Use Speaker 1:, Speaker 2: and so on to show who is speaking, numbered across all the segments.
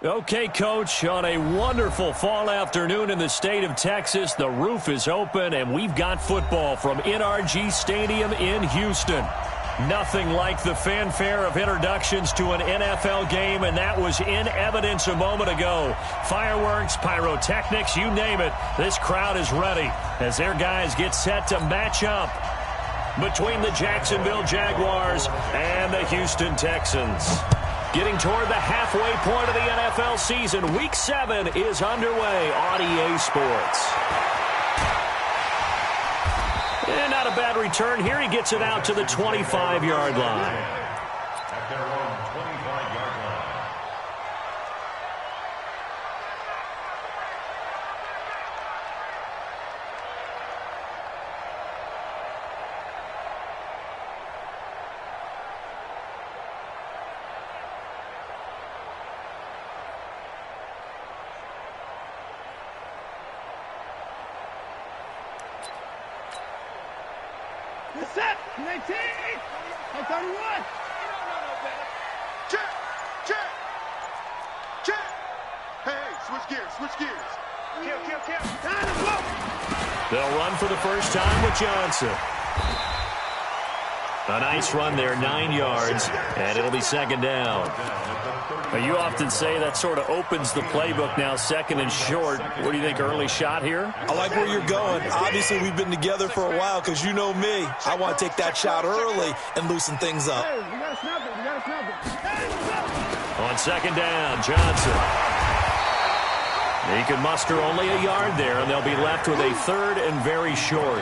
Speaker 1: Okay, Coach, on a wonderful fall afternoon in the state of Texas, the roof is open, and we've got football from NRG Stadium in Houston. Nothing like the fanfare of introductions to an NFL game, and that was in evidence a moment ago. Fireworks, pyrotechnics, you name it, this crowd is ready as their guys get set to match up between the Jacksonville Jaguars and the Houston Texans. Getting toward the halfway point of the NFL season, Week 7 is underway on EA Sports. And not a bad return here. He gets it out to the 25-yard line.
Speaker 2: At their own 25-yard line.
Speaker 3: Set, 19, 31.
Speaker 4: Check, check, check. Hey, switch gears. Kill.
Speaker 3: Time to go.
Speaker 1: They'll run for the first time with Johnson. A nice run there, 9 yards, and it'll be second down. Now, you often say that sort of opens the playbook now, second and short. What do you think, early shot here?
Speaker 5: I like where you're going. Obviously, we've been together for a while because you know me. I want to take that shot early and loosen things up.
Speaker 3: Hey, we got to snap it.
Speaker 1: On second down, Johnson. He can muster only a yard there, and they'll be left with a third and very short.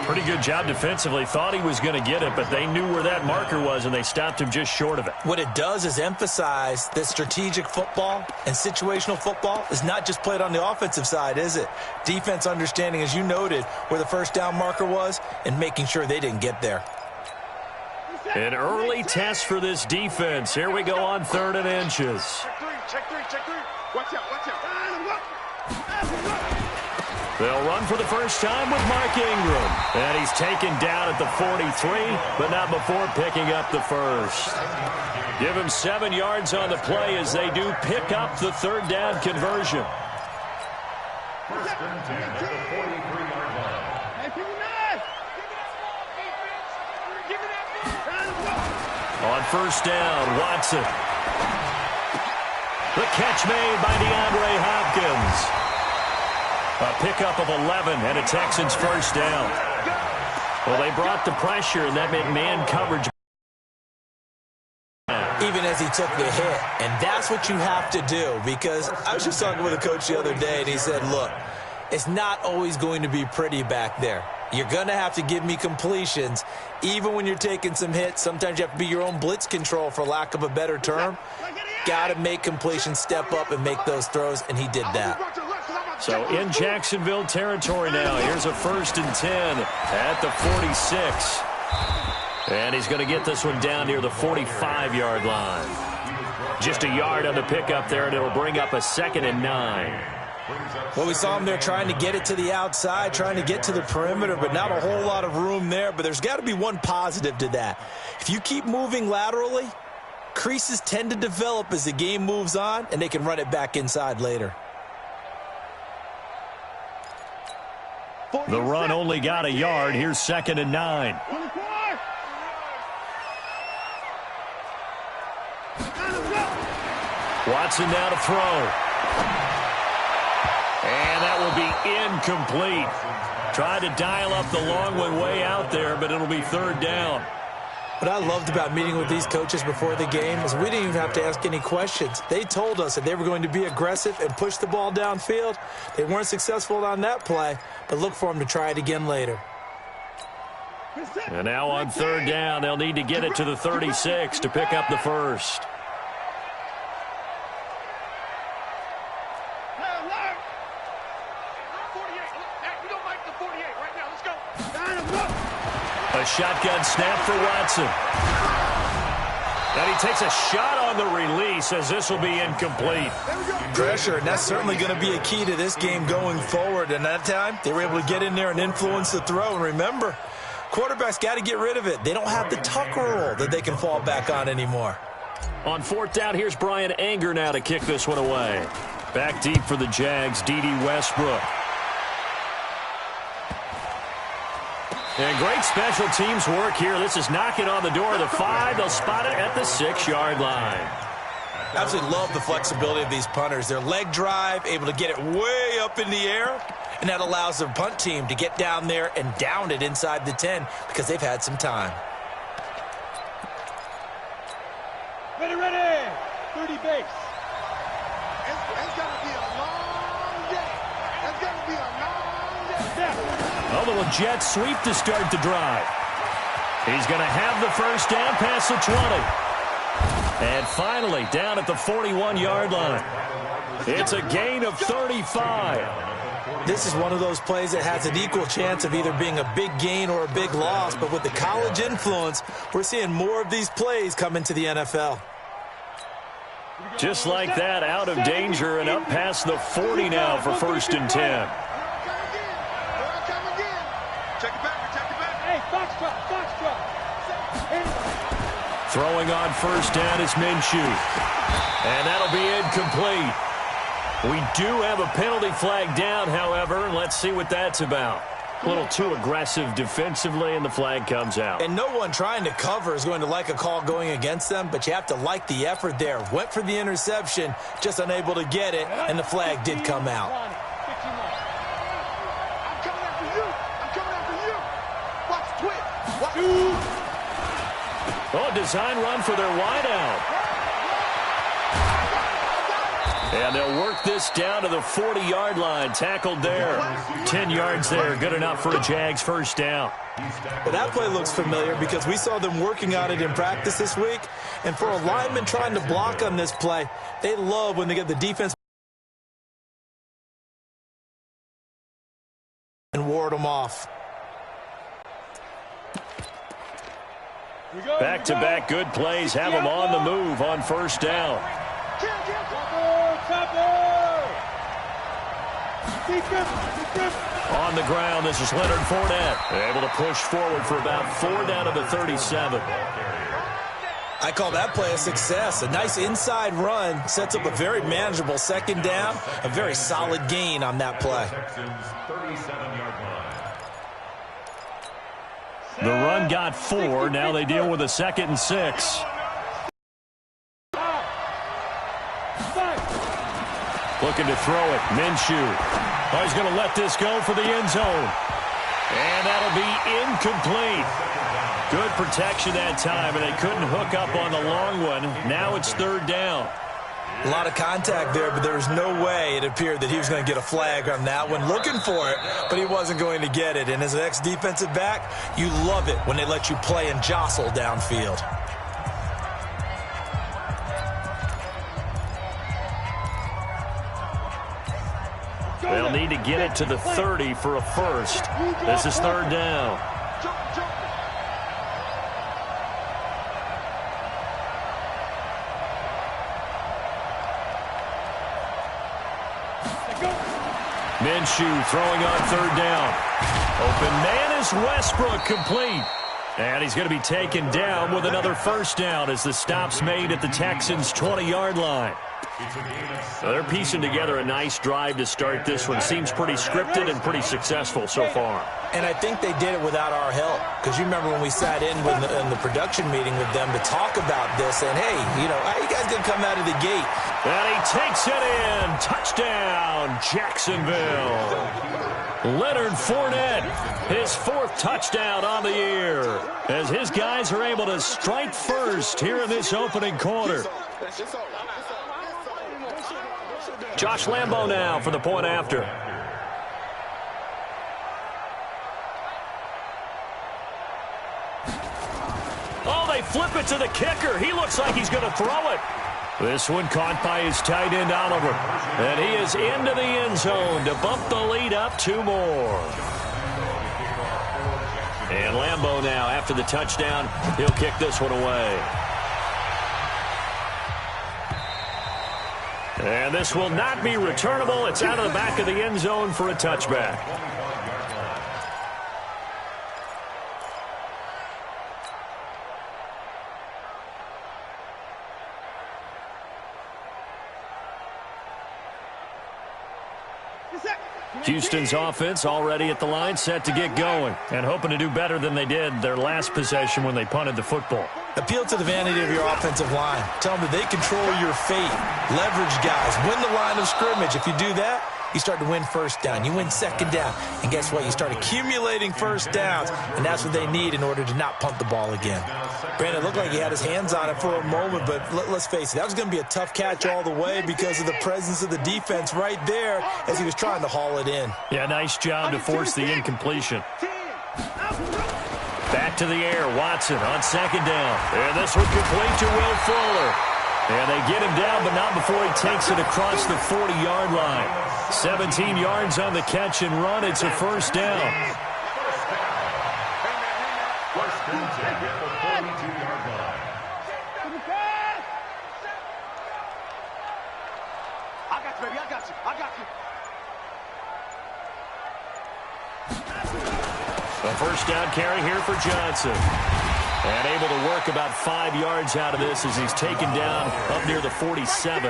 Speaker 1: Pretty good job defensively. Thought he was going to get it, but they knew where that marker was, and they stopped him just short of it.
Speaker 5: What it does is emphasize that strategic football and situational football is not just played on the offensive side, is it? Defense understanding, as you noted, where the first down marker was and making sure they didn't get there.
Speaker 1: An early test for this defense. Here we go on 3rd and inches.
Speaker 4: Check three. Watch out.
Speaker 1: They'll run for the first time with Mark Ingram. And he's taken down at the 43, but not before picking up the first. Give him 7 yards on the play as they do pick up the third down conversion.
Speaker 2: First and 10 at the 43-yard line.
Speaker 1: On first down, Watson. The catch made by DeAndre Hopkins. A pickup of 11 and a Texans first down. Well, they brought the pressure, and that meant man coverage.
Speaker 5: Even as he took the hit. And that's what you have to do, because I was just talking with a coach the other day, and he said, look, it's not always going to be pretty back there. You're going to have to give me completions. Even when you're taking some hits, sometimes you have to be your own blitz control, for lack of a better term. Got to make completions, step up, and make those throws, and he did that.
Speaker 1: So in Jacksonville territory now. Here's a 1st and 10 at the 46. And he's going to get this one down near the 45-yard line. Just a yard on the pickup there, and it'll bring up a 2nd and 9.
Speaker 5: Well, we saw him there trying to get it to the outside, trying to get to the perimeter, but not a whole lot of room there. But there's got to be one positive to that. If you keep moving laterally, creases tend to develop as the game moves on, and they can run it back inside later.
Speaker 1: The run only got a yard. Here's 2nd and 9. Watson now to throw. And that will be incomplete. Tried to dial up the long one way out there, but it'll be 3rd down.
Speaker 5: What I loved about meeting with these coaches before the game is we didn't even have to ask any questions. They told us that they were going to be aggressive and push the ball downfield. They weren't successful on that play, but look for them to try it again later.
Speaker 1: And now on 3rd down, they'll need to get it to the 36 to pick up the first. A shotgun snap for Watson. And he takes a shot on the release as this will be incomplete.
Speaker 5: Pressure, and that's certainly going to be a key to this game going forward. And that time, they were able to get in there and influence the throw. And remember, quarterbacks got to get rid of it. They don't have the tuck rule that they can fall back on anymore.
Speaker 1: On fourth down, here's Brian Anger now to kick this one away. Back deep for the Jags, D.D. Westbrook. And great special teams work here. This is knocking on the door of the 5. They'll spot it at the 6-yard line.
Speaker 5: Absolutely love the flexibility of these punters. Their leg drive, able to get it way up in the air, and that allows their punt team to get down there and down it inside the 10 because they've had some time.
Speaker 3: Ready, ready. 30 base.
Speaker 4: It's going to be a long day. It's going to be a long day.
Speaker 1: A little jet sweep to start the drive. He's going to have the first down past the 20. And finally, down at the 41-yard line. It's a gain of 35.
Speaker 5: This is one of those plays that has an equal chance of either being a big gain or a big loss, but with the college influence, we're seeing more of these plays come into the NFL.
Speaker 1: Just like that, out of danger and up past the 40 now for 1st and 10.
Speaker 4: Check it back, check it back.
Speaker 3: Hey, foxtrot, foxtrot.
Speaker 1: Throwing on first down is Minshew. And that'll be incomplete. We do have a penalty flag down, however, and let's see what that's about. A little too aggressive defensively, and the flag comes out.
Speaker 5: And no one trying to cover is going to like a call going against them, but you have to like the effort there. Went for the interception, just unable to get it, and the flag did come out.
Speaker 4: I'm coming after you. I'm coming after you. Watch the twitch. Watch.
Speaker 1: Oh, design run for their wideout. And they'll work this down to the 40-yard line. Tackled there. 10 yards there. Good enough for a Jags first down.
Speaker 5: But that play looks familiar because we saw them working on it in practice this week. And for a lineman trying to block on this play, they love when they get the defense and ward them off.
Speaker 1: Back-to-back good plays have them on the move on first down. On the ground, this is Leonard Fournette. Able to push forward for about 4 down to the 37.
Speaker 5: I call that play a success. A nice inside run sets up a very manageable second down. A very solid gain on that play.
Speaker 1: The run got 4. Now they deal with a 2nd and 6. Looking to throw it. Minshew. Oh, he's going to let this go for the end zone. And that'll be incomplete. Good protection that time, and they couldn't hook up on the long one. Now it's 3rd down.
Speaker 5: A lot of contact there, but there was no way it appeared that he was going to get a flag on that one. Looking for it, but he wasn't going to get it. And as an ex-defensive back, you love it when they let you play and jostle downfield.
Speaker 1: They'll need to get it to the 30 for a first. This is 3rd down. Minshew throwing on 3rd down. Open man is Westbrook, complete. And he's going to be taken down with another first down as the stop's made at the Texans' 20-yard line. So they're piecing together a nice drive to start this one. Seems pretty scripted and pretty successful so far.
Speaker 5: And I think they did it without our help. Because you remember when we sat in the production meeting with them to talk about this. And, hey, you know, how you guys going to come out of the gate?
Speaker 1: And he takes it in. Touchdown, Jacksonville. Leonard Fournette, his 4th touchdown on the year. As his guys are able to strike first here in this opening quarter. Josh Lambo now for the point after. Oh, they flip it to the kicker. He looks like he's going to throw it. This one caught by his tight end, Oliver. And he is into the end zone to bump the lead up 2 more. And Lambo now, after the touchdown, he'll kick this one away. And this will not be returnable. It's out of the back of the end zone for a touchback. Houston's offense already at the line, set to get going, and hoping to do better than they did their last possession when they punted the football.
Speaker 5: Appeal to the vanity of your offensive line. Tell them that they control your fate. Leverage guys. Win the line of scrimmage. If you do that, you start to win first down. You win second down. And guess what? You start accumulating first downs, and that's what they need in order to not punt the ball again. Brandon, it looked like he had his hands on it for a moment, but let's face it, that was going to be a tough catch all the way because of the presence of the defense right there as he was trying to haul it in.
Speaker 1: Yeah, nice job to force the incompletion. Back to the air, Watson on second down. And this one complete to Will Fuller. And they get him down, but not before he takes it across the 40-yard line. 17 yards on the catch and run. It's a first down.
Speaker 2: First and 10 at the 42-yard line.
Speaker 4: I got you, baby. I got you. I got you.
Speaker 1: A first down carry here for Johnson. And able to work about 5 yards out of this as he's taken down up near the 47.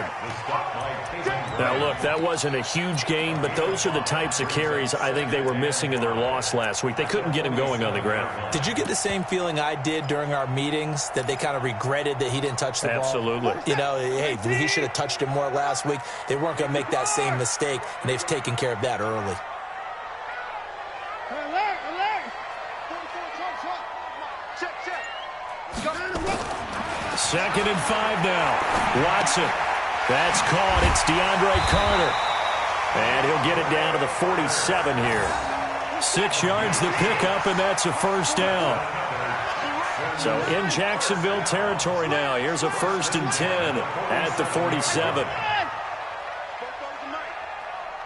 Speaker 1: Now, look, that wasn't a huge gain, but those are the types of carries I think they were missing in their loss last week. They couldn't get him going on the ground.
Speaker 5: Did you get the same feeling I did during our meetings, that they kind of regretted that he didn't touch the ball?
Speaker 1: Absolutely.
Speaker 5: You know, hey, he should have touched it more last week. They weren't going to make that same mistake, and they've taken care of that early.
Speaker 1: Second and 5 now. Watson. That's caught. It's DeAndre Carter. And he'll get it down to the 47 here. 6 yards the pickup, and that's a first down. So in Jacksonville territory now. Here's a first and 10 at the 47.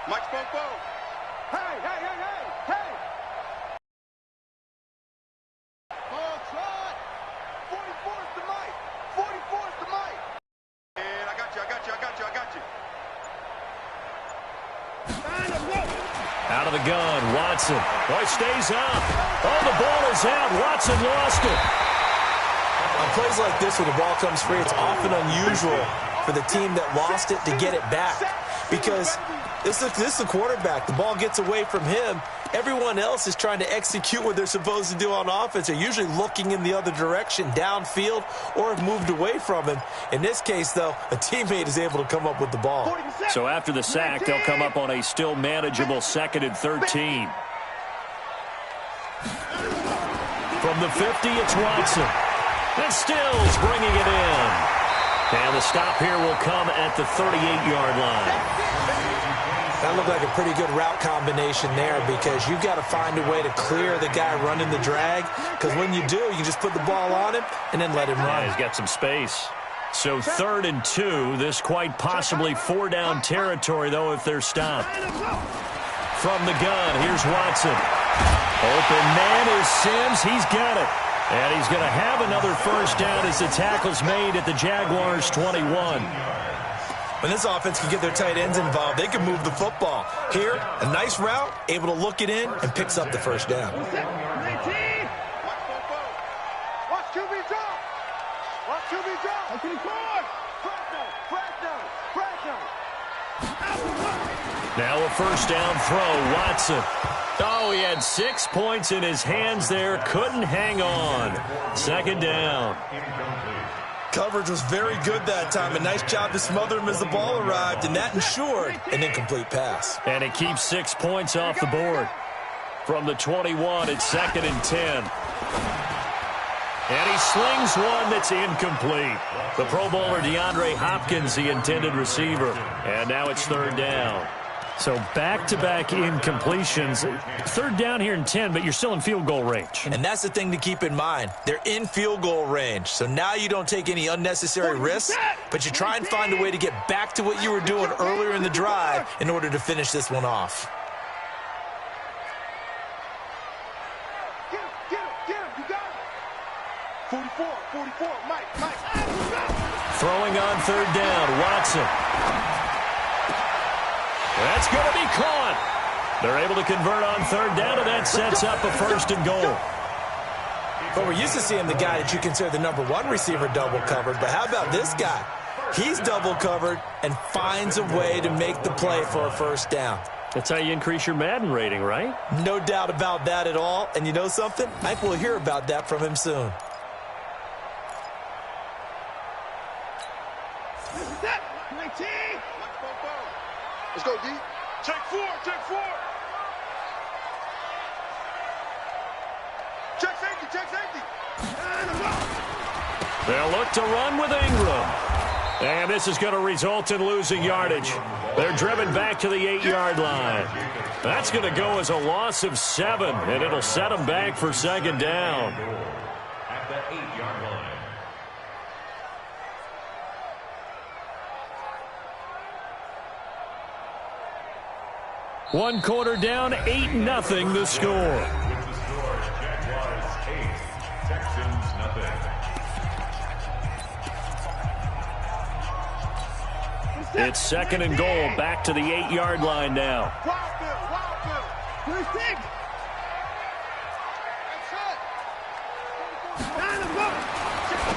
Speaker 4: Mike Spopo. Hey, hey, hey, hey, hey. Oh, Trot. 44's the Mike. 44's the Mike. And I got you, I got you, I got you, I got you.
Speaker 1: Out of the gun, Watson. Oh, he stays up. Oh, the ball is out. Watson lost it.
Speaker 5: On plays like this where the ball comes free, it's often unusual for the team that lost it to get it back. Because this is the quarterback. The ball gets away from him. Everyone else is trying to execute what they're supposed to do on offense. They're usually looking in the other direction, downfield, or have moved away from him. In this case, though, a teammate is able to come up with the ball.
Speaker 1: So after the sack, they'll come up on a still manageable 2nd and 13. From the 50, it's Watson. And Stills bringing it in. And the stop here will come at the 38-yard line.
Speaker 5: That looked like a pretty good route combination there because you've got to find a way to clear the guy running the drag, because when you do, you just put the ball on him and then let him run.
Speaker 1: Yeah, he's got some space. So 3rd and 2, this quite possibly 4-down territory, though, if they're stopped. From the gun, here's Watson. Open man is Sims. He's got it. And he's going to have another first down as the tackle's made at the Jaguars' 21.
Speaker 5: When this offense can get their tight ends involved, they can move the football. Here, a nice route, able to look it in, and picks up the first down.
Speaker 4: Watch QB drop. Watch QB drop.
Speaker 1: Now a first down throw, Watson. Oh, he had 6 points in his hands there. Couldn't hang on. 2nd down.
Speaker 5: Coverage was very good that time. A nice job to smother him as the ball arrived, and that ensured an incomplete pass.
Speaker 1: And it keeps 6 points off the board. From the 21, it's 2nd and 10. And he slings one that's incomplete. The Pro Bowler DeAndre Hopkins, the intended receiver. And now it's 3rd down. So back-to-back incompletions. 3rd down here and 10, but you're still in field goal range.
Speaker 5: And that's the thing to keep in mind. They're in field goal range. So now you don't take any unnecessary risks, but you try and find a way to get back to what you were doing earlier in the drive in order to finish this one off.
Speaker 4: Get him, you got it. 44, Mike.
Speaker 1: Throwing on 3rd down, Watson. That's going to be caught. They're able to convert on 3rd down, and that sets up a 1st and goal.
Speaker 5: But we're used to seeing the guy that you consider the #1 receiver double covered. But how about this guy? He's double covered and finds a way to make the play for a first down.
Speaker 1: That's how you increase your Madden rating, right?
Speaker 5: No doubt about that at all. And you know something? I think we'll hear about that from him soon.
Speaker 3: Set. 19.
Speaker 4: Let's go, D.
Speaker 3: Take 4. Take 4.
Speaker 4: Check safety. Check safety.
Speaker 1: They'll look to run with Ingram. And this is going to result in losing yardage. They're driven back to the 8-yard line. That's going to go as a loss of 7, and it'll set them back for second down.
Speaker 2: At the 8-yard line.
Speaker 1: One quarter down, 8-0 the score.
Speaker 2: With the score, Jaguars 8, Texans nothing.
Speaker 1: It's second and goal, back to the 8-yard line now.
Speaker 4: Wild Bill. Wild Bill.
Speaker 3: 36.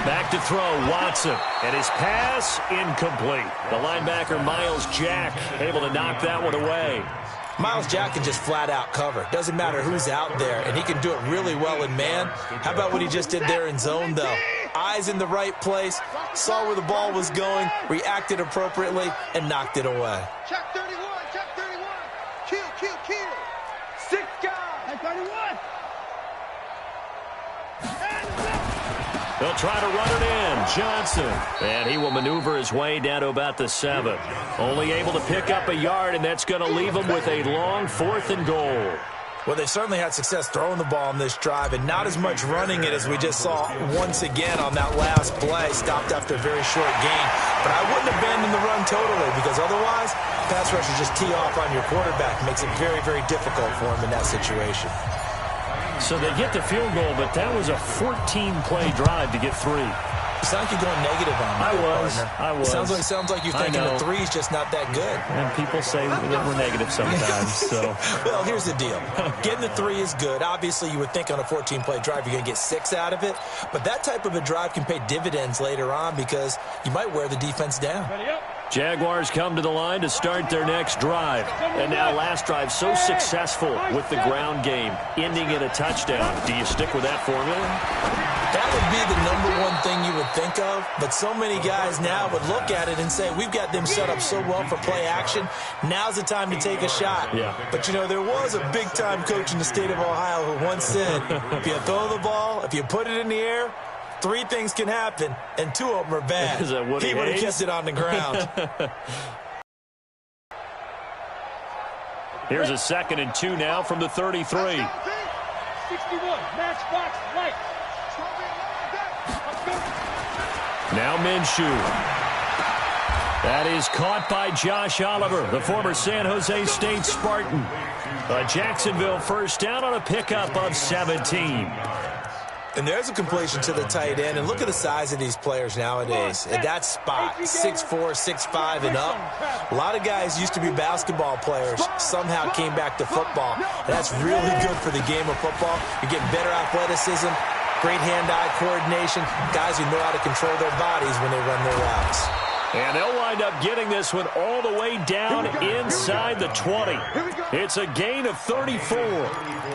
Speaker 1: Back to throw, Watson. And his pass, incomplete. The linebacker, Miles Jack, able to knock that one away.
Speaker 5: Miles Jack can just flat out cover. Doesn't matter who's out there, and he can do it really well in man. How about what he just did there in zone, though? Eyes in the right place, saw where the ball was going, reacted appropriately, and knocked it away.
Speaker 4: Check 31. Check 31. Kill, kill, kill. 6 guys.
Speaker 3: 31.
Speaker 1: They'll try to run it in. Johnson. And he will maneuver his way down to about the 7. Only able to pick up a yard, and that's going to leave him with a long 4th and goal.
Speaker 5: Well, they certainly had success throwing the ball on this drive, and not as much running it as we just saw once again on that last play. Stopped after a very short gain. But I wouldn't abandon the run totally, because otherwise, pass rushers just tee off on your quarterback. Makes it very, very difficult for him in that situation.
Speaker 1: So they get the field goal, but that was a 14-play drive to get 3.
Speaker 5: You sound like you're going negative on me.
Speaker 1: I was.
Speaker 5: Sounds like you're thinking the 3's just not that good.
Speaker 1: And people say that we're negative sometimes. So,
Speaker 5: well, here's the deal. Getting the 3 is good. Obviously, you would think on a 14-play drive you're going to get 6 out of it. But that type of a drive can pay dividends later on because you might wear the defense down.
Speaker 3: Ready up.
Speaker 1: Jaguars come to the line to start their next drive. And now last drive so successful with the ground game, ending in a touchdown. Do you stick with that formula?
Speaker 5: That would be the #1 thing you would think of, but so many guys now would look at it and say, we've got them set up so well for play action, now's the time to take a shot.
Speaker 1: Yeah.
Speaker 5: But, you know, there was a big-time coach in the state of Ohio who once said, if you throw the ball, if you put it in the air, 3 things can happen, and 2 of them are bad.
Speaker 1: Is that what
Speaker 5: he would have kept it on the ground.
Speaker 1: Here's a 2nd and 2 now from the 33.
Speaker 3: 61. Matchbox right.
Speaker 1: Now Minshew. That is caught by Josh Oliver, the former San Jose State Spartan. A Jacksonville first down on a pickup of 17.
Speaker 5: And there's a completion to the tight end. And look at the size of these players nowadays. At that spot, 6'4", 6'5", and up. A lot of guys used to be basketball players, somehow came back to football. And that's really good for the game of football. You're getting better athleticism, great hand-eye coordination, guys who know how to control their bodies when they run their routes.
Speaker 1: And they'll wind up getting this one all the way down inside the 20. It's a gain of 34.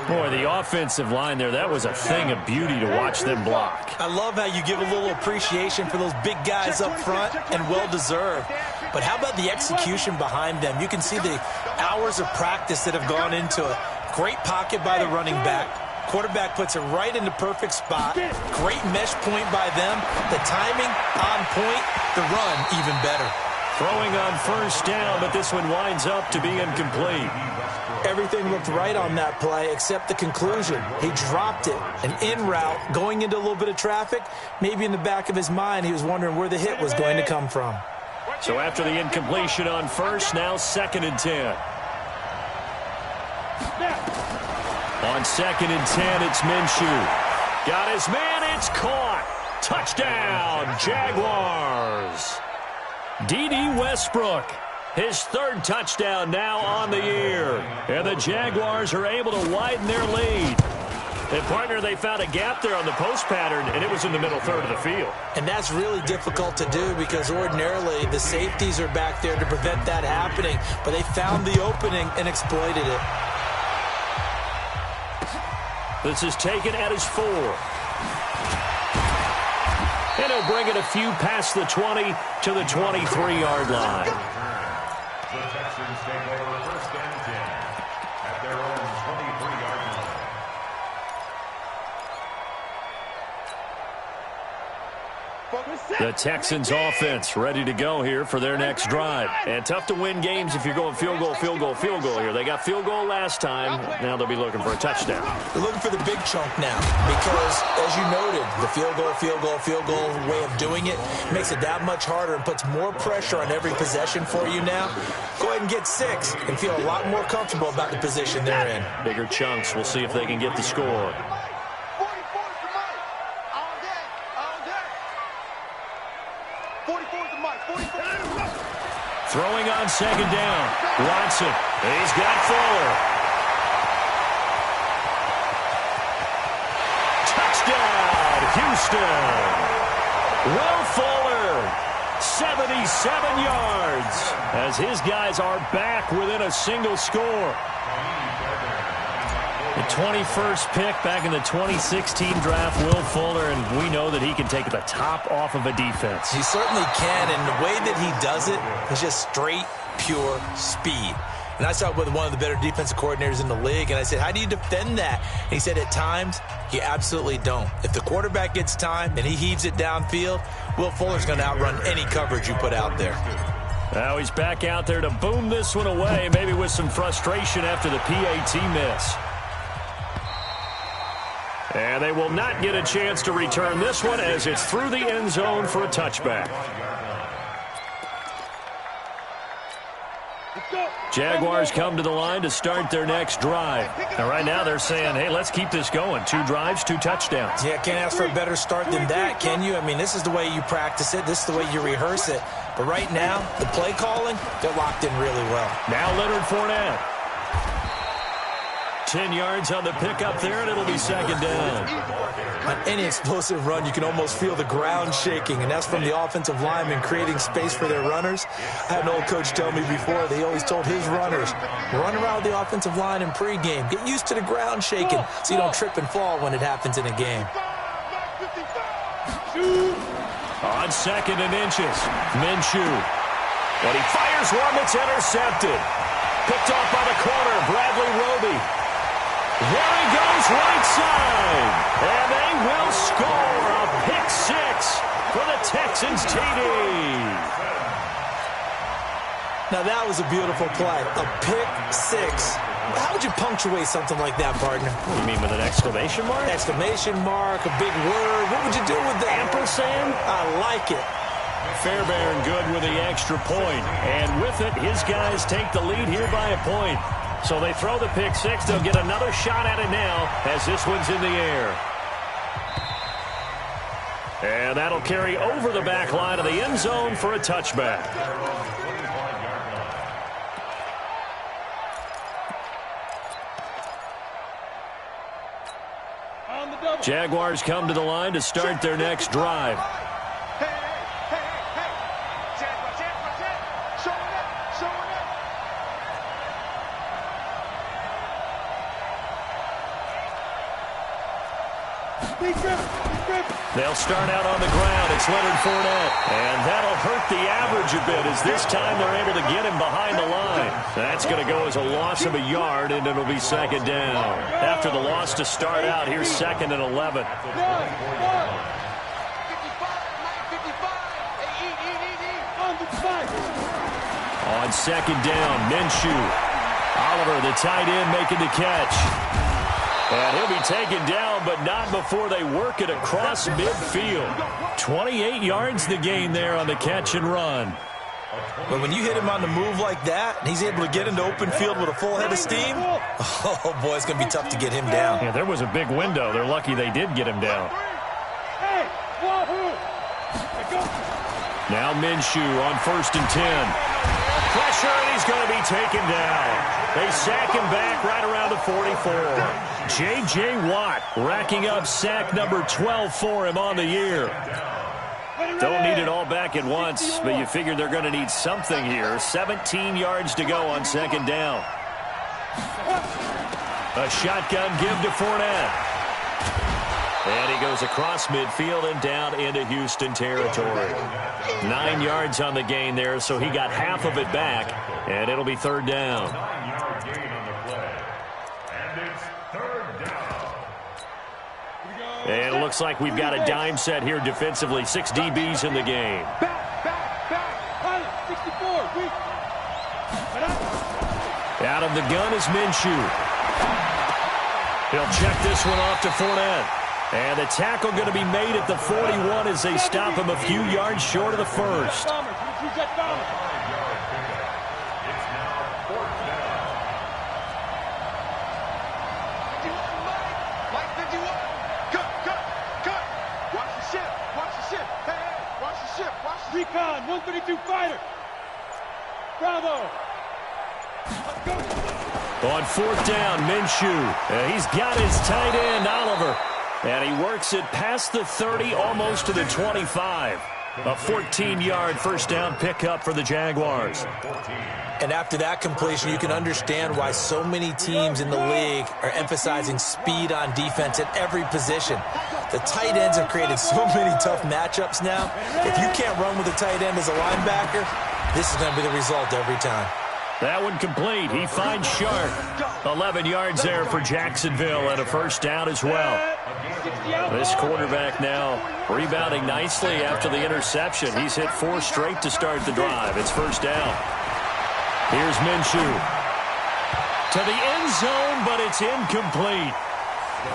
Speaker 1: Boy, the offensive line there, that was a thing of beauty to watch them block.
Speaker 5: I love how you give a little appreciation for those big guys up front, and well-deserved. But how about the execution behind them? You can see the hours of practice that have gone into it. Great pocket by the running back. Quarterback puts it right in the perfect spot. Great mesh point by them. The timing on point. The run even better.
Speaker 1: Throwing on first down, but this one winds up to be incomplete.
Speaker 5: Everything looked right on that play except the conclusion. He dropped it. An in route going into a little bit of traffic. Maybe in the back of his mind he was wondering where the hit was going to come from.
Speaker 1: So after the incompletion on first, now 2nd and 10. On 2nd and 10, it's Minshew. Got his man, it's caught. Touchdown, Jaguars. D.D. Westbrook, his 3rd touchdown now on the year. And the Jaguars are able to widen their lead. And, partner, they found a gap there on the post pattern, and it was in the middle third of the field.
Speaker 5: And that's really difficult to do because ordinarily the safeties are back there to prevent that happening. But they found the opening and exploited it.
Speaker 1: This is taken at his 4. And he'll bring it a few past the 20 to the 23-yard line.
Speaker 2: The Texans take over first and 10 at their own 23-yard line.
Speaker 1: The Texans offense ready to go here for their next drive. And tough to win games if you're going field goal, field goal, field goal here. They got field goal last time. Now they'll be looking for a touchdown.
Speaker 5: They're looking for the big chunk now because, as you noted, the field goal way of doing it makes it that much harder and puts more pressure on every possession for you now. Go ahead and get 6 and feel a lot more comfortable about the position they're in.
Speaker 1: Bigger chunks. We'll see if they can get the score. Throwing on second down. Watson. He's got Fuller. Touchdown, Houston. Will Fuller, 77 yards, as his guys are back within a single score. The 21st pick back in the 2016 draft, Will Fuller, and we know that he can take the top off of a defense.
Speaker 5: He certainly can, and the way that he does it is just straight, pure speed. And I saw it with one of the better defensive coordinators in the league, and I said, how do you defend that? And he said, at times, you absolutely don't. If the quarterback gets time and he heaves it downfield, Will Fuller's going to outrun any coverage you put out there.
Speaker 1: Now he's back out there to boom this one away, maybe with some frustration after the PAT miss. And they will not get a chance to return this one as it's through the end zone for a touchback. Jaguars come to the line to start their next drive. And right now they're saying, hey, let's keep this going. 2 drives, 2 touchdowns.
Speaker 5: Yeah, can't ask for a better start than that, can you? I mean, this is the way you practice it. This is the way you rehearse it. But right now, the play calling, they're locked in really well.
Speaker 1: Now Leonard Fournette. 10 yards on the pickup there, and it'll be second down.
Speaker 5: On any explosive run, you can almost feel the ground shaking, and that's from the offensive linemen creating space for their runners. I had an old coach tell me before, they always told his runners, run around the offensive line in pregame. Get used to the ground shaking so you don't trip and fall when it happens in a game.
Speaker 1: On second and inches, Minshew. But he fires one that's intercepted. Picked off by the corner, Bradley Roby. There he goes right side. And they will score a pick 6 for the Texans TD.
Speaker 5: Now that was a beautiful play. A pick 6. How would you punctuate something like that, partner?
Speaker 1: What do you mean, with an exclamation mark?
Speaker 5: Exclamation mark, a big word. What would you do with that?
Speaker 1: Ampersand?
Speaker 5: I like it.
Speaker 1: Fairbairn good with the extra point. And with it, his guys take the lead here by a point. So they throw the pick 6. They'll get another shot at it now as this one's in the air. And that'll carry over the back line of the end zone for a touchback. Jaguars come to the line to start their next drive. They'll start out on the ground. It's Leonard Fournette. And that'll hurt the average a bit as this time they're able to get him behind the line. That's going to go as a loss of a yard, and it'll be second down. After the loss to start out, here's second and 11. On second down, Minshew. Oliver, the tight end, making the catch. And he'll be taken down, but not before they work it across midfield. 28 yards the gain there on the catch and run.
Speaker 5: But when you hit him on the move like that, and he's able to get into open field with a full head of steam, oh, boy, it's going to be tough to get him down.
Speaker 1: Yeah, there was a big window. They're lucky they did get him down. Now Minshew on 1st and 10. Pressure, and he's going to be taken down. They sack him back right around the 44. J.J. Watt racking up sack number 12 for him on the year. Don't need it all back at once, but you figure they're going to need something here. 17 yards to go on second down. A shotgun give to Fournette. And he goes across midfield and down into Houston territory. 9 yards on the gain there, so he got half of it back, and it'll be third down.
Speaker 2: 9-yard gain on the play. And it's third down.
Speaker 1: And it looks like we've got a dime set here defensively. 6 DBs in the game.
Speaker 3: Pilot, 64, weak.
Speaker 1: Out of the gun is Minshew. He'll check this one off to Fournette. And the tackle going to be made at the 41 as they stop him a few yards short of the first.
Speaker 2: It's now fourth down.
Speaker 4: Mike 51. Cut. Watch the ship. Hey, watch the ship.
Speaker 3: Recon, 132 fighter. Bravo.
Speaker 1: On fourth down, Minshew. He's got his tight end, Oliver. And he works it past the 30, almost to the 25. A 14-yard first down pickup for the Jaguars.
Speaker 5: And after that completion, you can understand why so many teams in the league are emphasizing speed on defense at every position. The tight ends have created so many tough matchups now. If you can't run with a tight end as a linebacker, this is going to be the result every time.
Speaker 1: That one complete. He finds Sharp. 11 yards there for Jacksonville and a first down as well. This quarterback now rebounding nicely after the interception. He's hit 4 straight to start the drive. It's first down. Here's Minshew. To the end zone, but it's incomplete.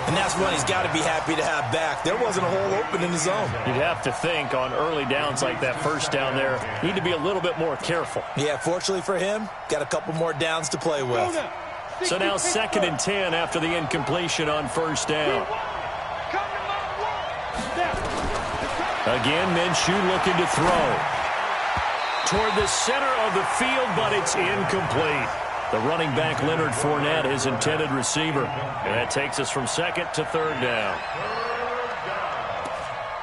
Speaker 5: And that's one he's got to be happy to have back. There wasn't a hole open in the zone.
Speaker 1: You'd have to think on early downs like that first down there, need to be a little bit more careful.
Speaker 5: Yeah, fortunately for him, got a couple more downs to play with.
Speaker 1: So now 2nd and 10 after the incompletion on first down. Again, Minshew looking to throw. Toward the center of the field, but it's incomplete. The running back, Leonard Fournette, his intended receiver. And that takes us from 2nd to 3rd down.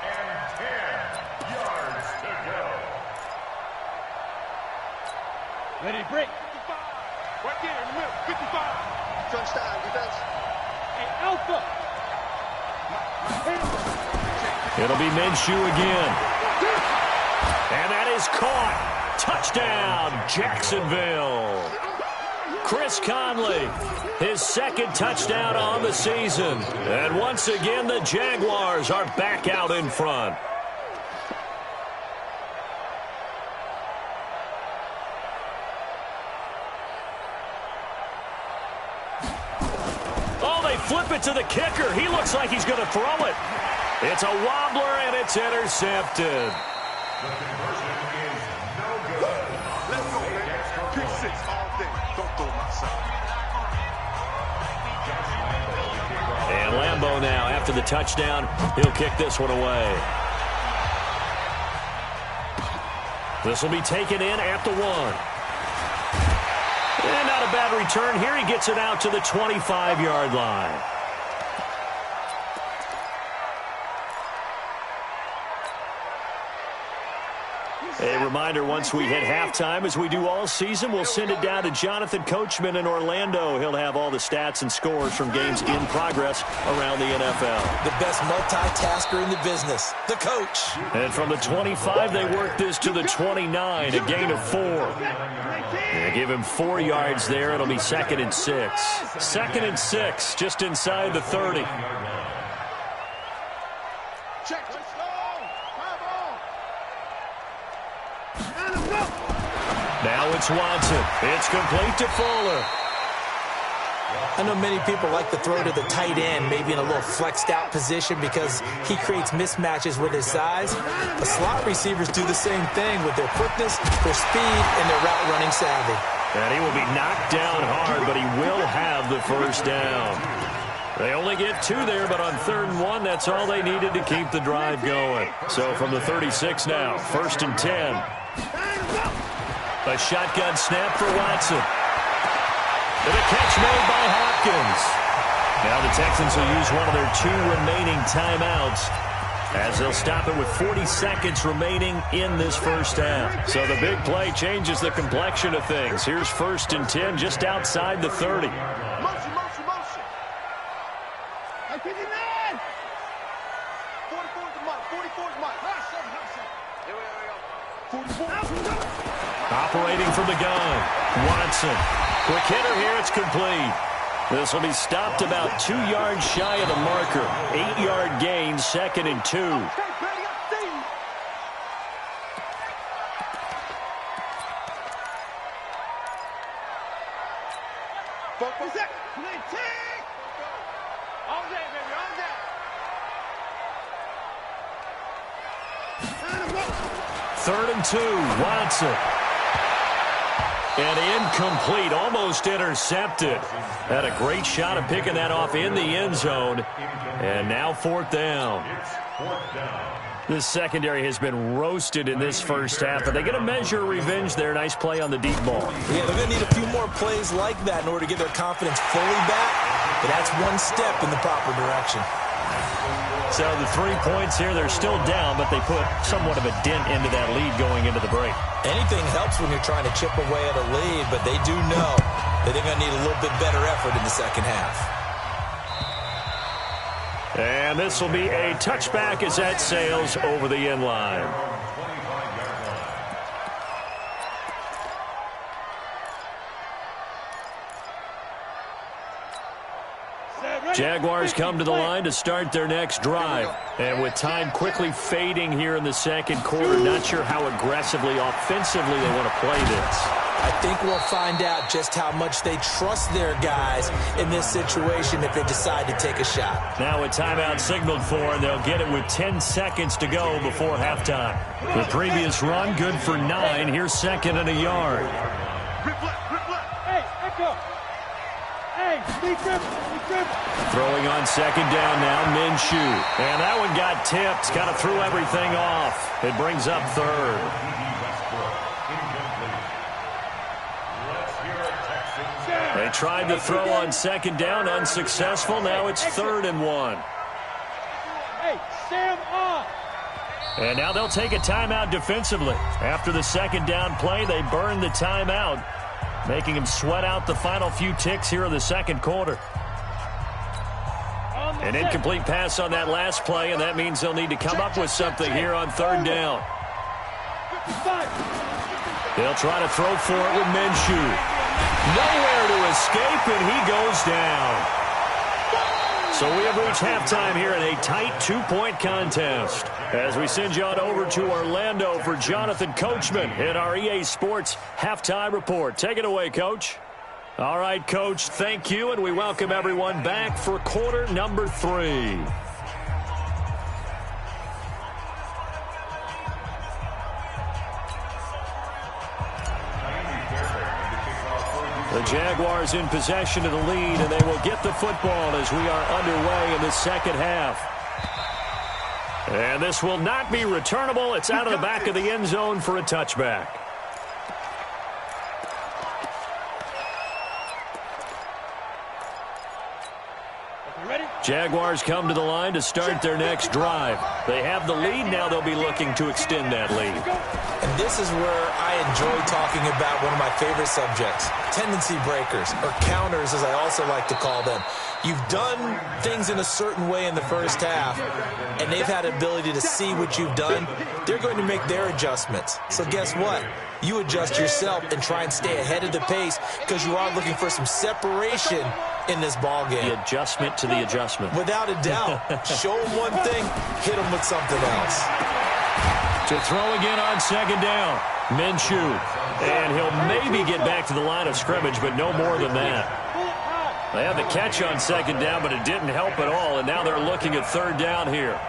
Speaker 2: And 10 yards to go.
Speaker 3: Ready to break.
Speaker 4: 55. Right there in the middle. 55. Touchdown defense.
Speaker 3: Hey, Alpha.
Speaker 1: It'll be Minshew again. And that is caught. Touchdown, Jacksonville. Chris Conley, his 2nd touchdown on the season. And once again, the Jaguars are back out in front. Oh, they flip it to the kicker. He looks like he's going to throw it. It's a wobbler, and it's intercepted.
Speaker 2: The conversion is no good.
Speaker 4: Let's go, man. Pick 6 all day. Don't throw my son.
Speaker 1: And Lambeau now, after the touchdown, he'll kick this one away. This will be taken in at the 1. And not a bad return here. He gets it out to the 25-yard line. A reminder, once we hit halftime, as we do all season, we'll send it down to Jonathan Coachman in Orlando. He'll have all the stats and scores from games in progress around the NFL.
Speaker 5: The best multitasker in the business, the coach.
Speaker 1: And from the 25, they work this to the 29, a gain of 4. They give him 4 yards there. It'll be 2nd and 6. 2nd and 6, just inside the 30.
Speaker 4: Check. Let's go.
Speaker 1: Now it's Watson. It's complete to Fuller.
Speaker 5: I know many people like to throw to the tight end, maybe in a little flexed out position because he creates mismatches with his size. But slot receivers do the same thing with their quickness, their speed, and their route running savvy.
Speaker 1: And he will be knocked down hard, but he will have the first down. They only get 2 there, but on 3rd and 1, that's all they needed to keep the drive going. So from the 36 now, 1st and 10. A shotgun snap for Watson. And a catch made by Hopkins. Now the Texans will use one of their 2 remaining timeouts as they'll stop it with 40 seconds remaining in this first half. So the big play changes the complexion of things. Here's 1st and 10 just outside the 30.
Speaker 4: Motion, motion, motion. Hey, 59! 44 is the mic. 44 is mic. Here we go. 44.
Speaker 1: Operating from the gun. Watson. Quick hitter here. It's complete. This will be stopped about 2 yards shy of the marker. 8-yard gain, 2nd and 2. Third and 2, Watson. And incomplete, almost intercepted. Had a great shot of picking that off in the end zone. And now 4th down. This secondary has been roasted in this first half. Are they going to measure revenge there? Nice play on the deep ball.
Speaker 5: Yeah, they're going to need a few more plays like that in order to get their confidence fully back. But that's one step in the proper direction.
Speaker 1: So the 3 points here, they're still down, but they put somewhat of a dent into that lead going into the break.
Speaker 5: Anything helps when you're trying to chip away at a lead, but they do know that they're going to need a little bit better effort in the second half.
Speaker 1: And this will be a touchback as that sails over the end line. Jaguars come to the line to start their next drive. And with time quickly fading here in the second quarter, not sure how aggressively, offensively they want to play this.
Speaker 5: I think we'll find out just how much they trust their guys in this situation if they decide to take a shot.
Speaker 1: Now a timeout signaled for, and they'll get it with 10 seconds to go before halftime. The previous run, good for 9. Here's 2nd and a yard.
Speaker 3: Hey, Echo. Hey, speed dribble.
Speaker 1: Throwing on 2nd down now, Minshew. And that one got tipped, kind of threw everything off. It brings up 3rd. They tried to throw on 2nd down, unsuccessful. Now it's 3rd and 1.
Speaker 3: Hey, Sam on.
Speaker 1: And now they'll take a timeout defensively. After the 2nd down play, they burned the timeout, making them sweat out the final few ticks here in the second quarter. An incomplete pass on that last play, and that means they'll need to come up with something here on 3rd down. They'll try to throw for it with Minshew. Nowhere to escape, and he goes down. So we have reached halftime here in a tight 2-point contest as we send you on over to Orlando for Jonathan Coachman in our EA Sports Halftime Report. Take it away, Coach. All right, Coach, thank you, and we welcome everyone back for quarter number 3. The Jaguars in possession of the lead, and they will get the football as we are underway in the second half. And this will not be returnable. It's out of the back of the end zone for a touchback. Jaguars come to the line to start their next drive. They have the lead. Now they'll be looking to extend that lead.
Speaker 5: And this is where I enjoy talking about one of my favorite subjects, tendency breakers, or counters as I also like to call them. You've done things in a certain way in the first half, and they've had the ability to see what you've done. They're going to make their adjustments. So guess what? You adjust yourself and try and stay ahead of the pace because you are looking for some separation in this ball game.
Speaker 1: The adjustment to the adjustment.
Speaker 5: Without a doubt. Show them one thing, hit them with something else.
Speaker 1: To throw again on 2nd down. Minshew. And he'll maybe get back to the line of scrimmage, but no more than that. They had the catch on 2nd down, but it didn't help at all, and now they're looking at 3rd down here.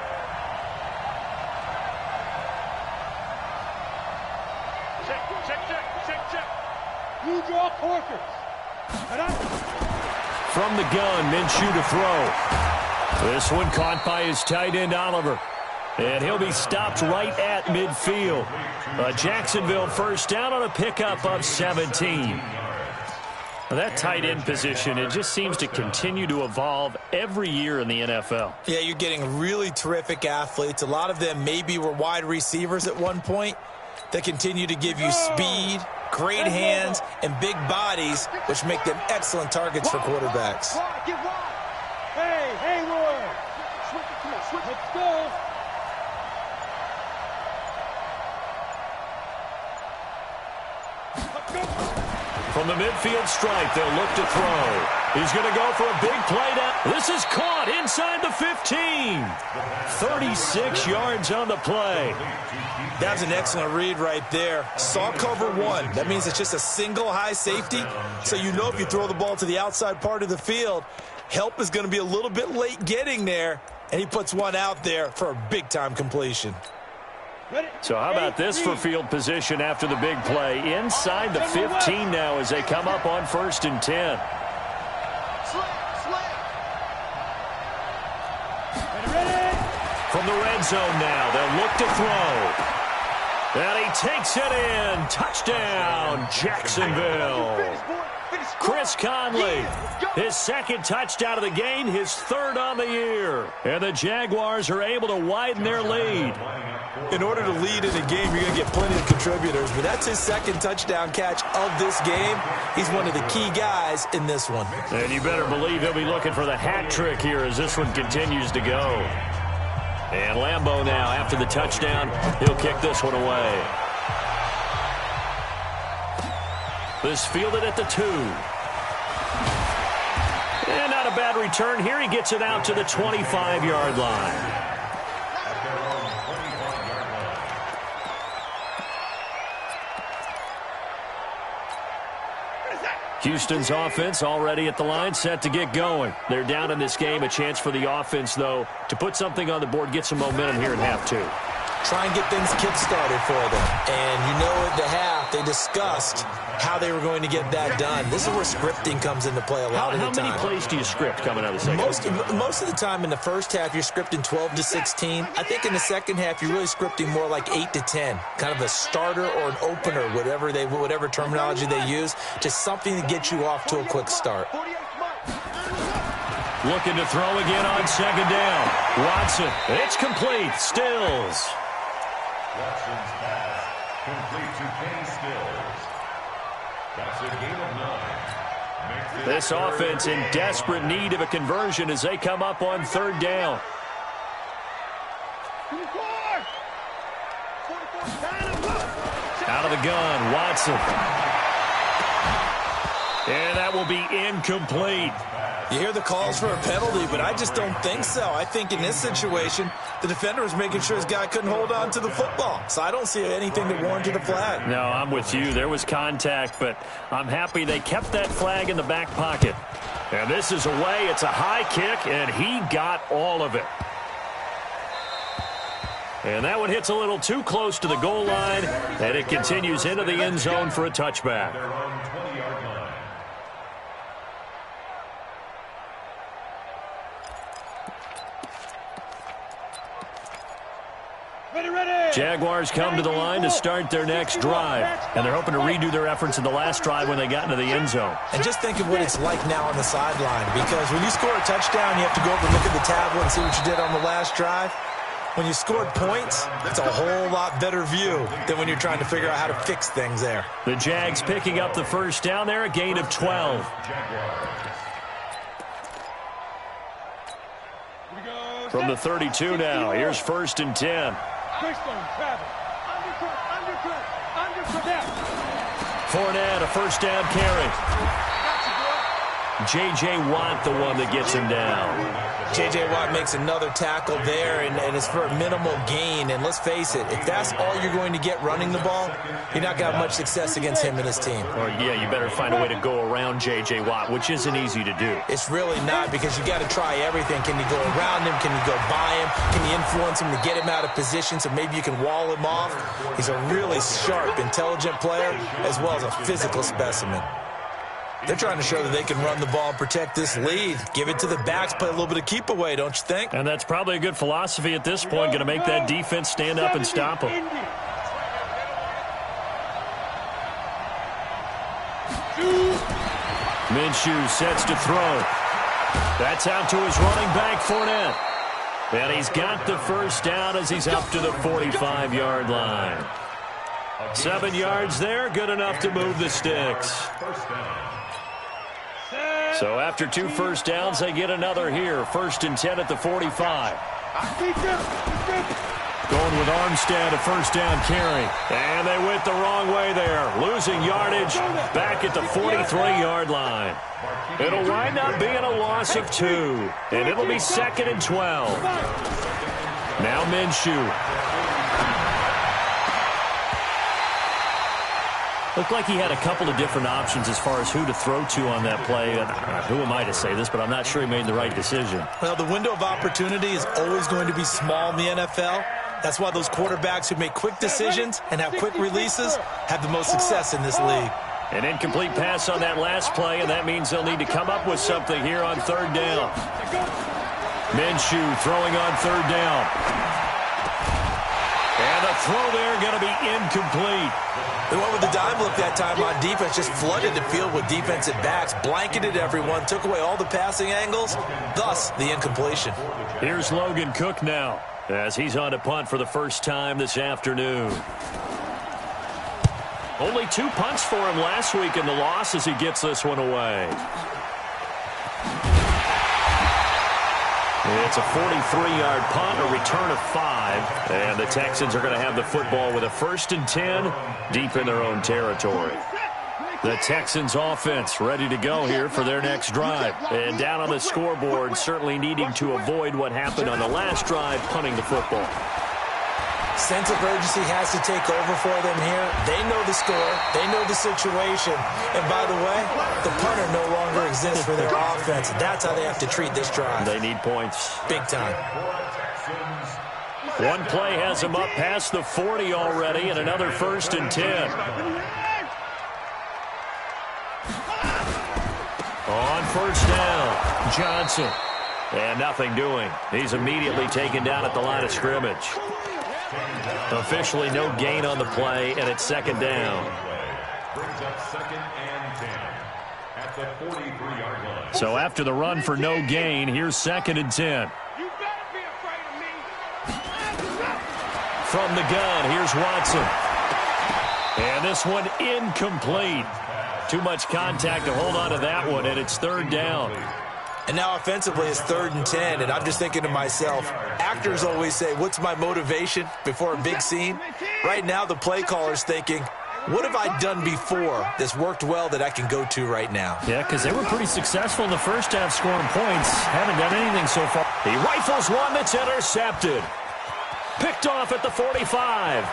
Speaker 3: Check. You draw corkers.
Speaker 1: From the gun, Minshew to throw. This one caught by his tight end, Oliver. And he'll be stopped right at midfield. A Jacksonville first down on a pickup of 17. That tight end position, it just seems to continue to evolve every year in the NFL.
Speaker 5: Yeah, you're getting really terrific athletes. A lot of them maybe were wide receivers at one point that continue to give you speed, great hands, and big bodies, which make them excellent targets for quarterbacks.
Speaker 3: Hey, Hayward! Let's go!
Speaker 1: From the midfield stripe, they'll look to throw. He's going to go for a big play down. This is caught inside the 15. 36 yards on the play.
Speaker 5: That's an excellent read right there. Saw cover one. That means it's just a single high safety. So you know if you throw the ball to the outside part of the field, help is going to be a little bit late getting there. And he puts one out there for a big-time completion.
Speaker 1: So how about this for field position after the big play? Inside the 15 now as they come up on 1st and 10. From the red zone now, they'll look to throw. And he takes it in. Touchdown, Jacksonville. Chris Conley, his second touchdown of the game, his third on the year. And the Jaguars are able to widen their lead.
Speaker 5: In order to lead in a game, you're going to get plenty of contributors, but that's his second touchdown catch of this game. He's one of the key guys in this one.
Speaker 1: And you better believe he'll be looking for the hat trick here as this one continues to go. And Lambeau now, after the touchdown, he'll kick this one away. This fielded at the 2. And not a bad return here. He gets it out to the 25-yard line. Houston's offense already at the line, set to get going. They're down in this game. A chance for the offense, though, to put something on the board, get some momentum here in half 2.
Speaker 5: Try and get things kick-started for them. And you know at the half, they discussed how they were going to get that done. This is where scripting comes into play a lot of the time.
Speaker 1: How many plays do you script coming out of the second?
Speaker 5: Most of the time in the first half, you're scripting 12 to 16. I think in the second half, you're really scripting more like 8 to 10. Kind of a starter or an opener, whatever terminology they use. Just something to get you off to a quick start.
Speaker 1: Looking to throw again on second down. Watson, it's complete. Stills.
Speaker 2: Watson's pass complete to Kenny Stills. That's a gain of 9.
Speaker 1: This offense in desperate need of a conversion as they come up on 3rd down. Out of the gun, Watson. And that will be incomplete.
Speaker 5: You hear the calls for a penalty, but I just don't think so. I think in this situation, the defender was making sure his guy couldn't hold on to the football. So I don't see anything that warranted a flag.
Speaker 1: No, I'm with you. There was contact, but I'm happy they kept that flag in the back pocket. And this is away. It's a high kick, and he got all of it. And that one hits a little too close to the goal line, and it continues into the end zone for a touchback.
Speaker 2: Their own 20-yard line.
Speaker 1: Jaguars come to the line to start their next drive, and they're hoping to redo their efforts in the last drive when they got into the end zone.
Speaker 5: And just think of what it's like now on the sideline, because when you score a touchdown, you have to go over and look at the tablet and see what you did on the last drive. When you scored points, it's a whole lot better view than when you're trying to figure out how to fix things there.
Speaker 1: The Jags picking up the first down there, a gain of 12. From the 32 now, here's 1st and 10. Fournette, a first down carry. J.J. Watt, the one that gets him down.
Speaker 5: J.J. Watt makes another tackle there, and it's for a minimal gain. And let's face it, if that's all you're going to get running the ball, you're not going to have much success against him and his team.
Speaker 1: Or, yeah, you better find a way to go around J.J. Watt, which isn't easy to do.
Speaker 5: It's really not, because you got to try everything. Can you go around him? Can you go by him? Can you influence him to get him out of position so maybe you can wall him off? He's a really sharp, intelligent player, as well as a physical specimen. They're trying to show that they can run the ball and protect this lead. Give it to the backs, play a little bit of keep away, don't you think?
Speaker 1: And that's probably a good philosophy at this point, going to make that defense stand up and stop them. Minshew sets to throw. That's out to his running back, Fournette. And he's got the first down as he's up to the 45-yard line. 7 yards there, good enough to move the sticks. So after 2 first downs, they get another here. 1st and 10 at the 45. Going with Armstead, a first down carry. And they went the wrong way there. Losing yardage back at the 43-yard line. It'll wind up being a loss of 2. And it'll be 2nd and 12. Now Minshew. Looked like he had a couple of different options as far as who to throw to on that play. Who am I to say this, but I'm not sure he made the right decision.
Speaker 5: Well, the window of opportunity is always going to be small in the NFL. That's why those quarterbacks who make quick decisions and have quick releases have the most success in this league.
Speaker 1: An incomplete pass on that last play, and that means they'll need to come up with something here on 3rd down. Minshew throwing on 3rd down. And the throw there going to be incomplete.
Speaker 5: They went with the dime look that time on defense, just flooded the field with defensive backs, blanketed everyone, took away all the passing angles, thus the incompletion.
Speaker 1: Here's Logan Cook now, as he's on to punt for the first time this afternoon. Only 2 punts for him last week in the loss as he gets this one away. It's a 43-yard punt, a return of 5, and the Texans are going to have the football with a 1st and 10 deep in their own territory. The Texans offense ready to go here for their next drive. And down on the scoreboard, certainly needing to avoid what happened on the last drive, punting the football.
Speaker 5: Sense of urgency has to take over for them here. They know the score. They know the situation. And by the way, the punter no longer exists for their offense. That's how they have to treat this drive.
Speaker 1: They need points.
Speaker 5: Big time.
Speaker 1: One play has them up past the 40 already, and another 1st and 10. On 1st down, Johnson. And nothing doing. He's immediately taken down at the line of scrimmage. Officially no gain on the play, and it's 2nd down.
Speaker 2: Brings up 2nd and 10 at the 43-yard line.
Speaker 1: So after the run for no gain, here's 2nd and 10.
Speaker 3: You better be afraid of me.
Speaker 1: From the gun, here's Watson. And this one incomplete. Too much contact to hold on to that one, and it's 3rd down.
Speaker 5: And now offensively it's 3rd and 10, and I'm just thinking to myself, actors always say, what's my motivation before a big scene? Right now the play caller's thinking, what have I done before that's worked well that I can go to right now?
Speaker 1: Yeah, because they were pretty successful in the first half scoring points. Haven't done anything so far. He rifles one that's intercepted. Picked off at the 45.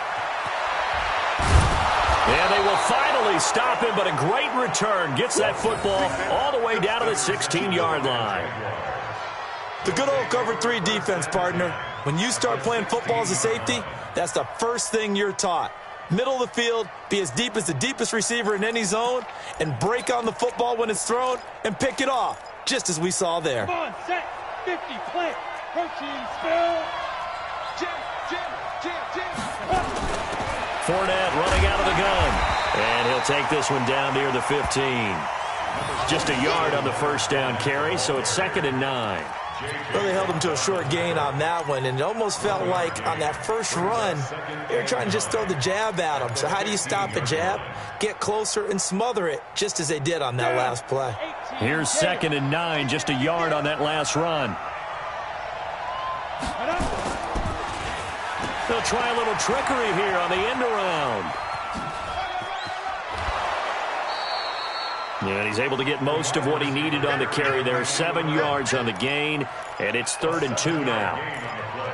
Speaker 1: And they will finally stop him, but a great return. Gets that football all the way down to the 16-yard line.
Speaker 5: The good old cover 3 defense, partner. When you start playing football as a safety, that's the first thing you're taught. Middle of the field, be as deep as the deepest receiver in any zone, and break on the football when it's thrown and pick it off, just as we saw there.
Speaker 3: Come on, set, 50, plant, protein, spill. Jim.
Speaker 1: Fournette running out of the gun. And he'll take this one down near the 15. Just a yard on the first down carry, so it's 2nd and 9.
Speaker 5: Really held him to a short gain on that one, and it almost felt like on that first run, they were trying to just throw the jab at him. So how do you stop a jab? Get closer and smother it, just as they did on that last play.
Speaker 1: Here's 2nd and 9, just a yard on that last run. They'll try a little trickery here on the end around. And he's able to get most of what he needed on the carry there. 7 yards on the gain, and it's 3rd and 2 now.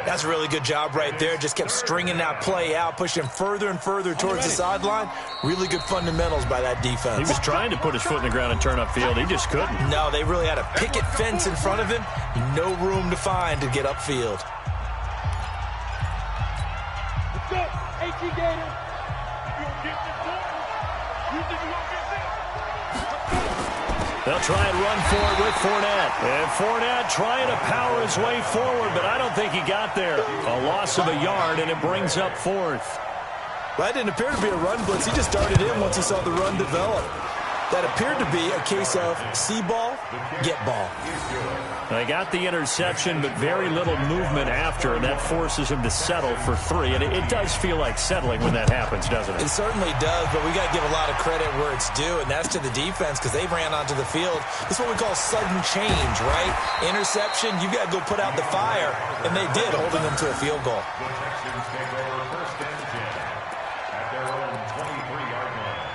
Speaker 5: That's a really good job right there. Just kept stringing that play out, pushing further and further towards the sideline. Really good fundamentals by that defense.
Speaker 1: He was trying to put his foot in the ground and turn upfield. He just couldn't.
Speaker 5: No, they really had a picket fence in front of him. No room to find to get upfield.
Speaker 3: Let's go. AT Gator. You don't get this one. You think you don't get this?
Speaker 1: They'll try and run forward with Fournette. And Fournette trying to power his way forward, but I don't think he got there. A loss of a yard, and it brings up 4th.
Speaker 5: Well, that didn't appear to be a run blitz. He just darted in once he saw the run develop. that appeared to be a case of see ball, get ball.
Speaker 1: They got the interception, but very little movement after, and that forces him to settle for 3. And it does feel like settling when that happens, doesn't it?
Speaker 5: It certainly does, but we got to give a lot of credit where it's due, and that's to the defense because they ran onto the field. This is what we call sudden change, right? Interception, you got to go put out the fire, and they did, holding them to a field goal.
Speaker 2: The Texans take over first and 10 at their own 23-yard line.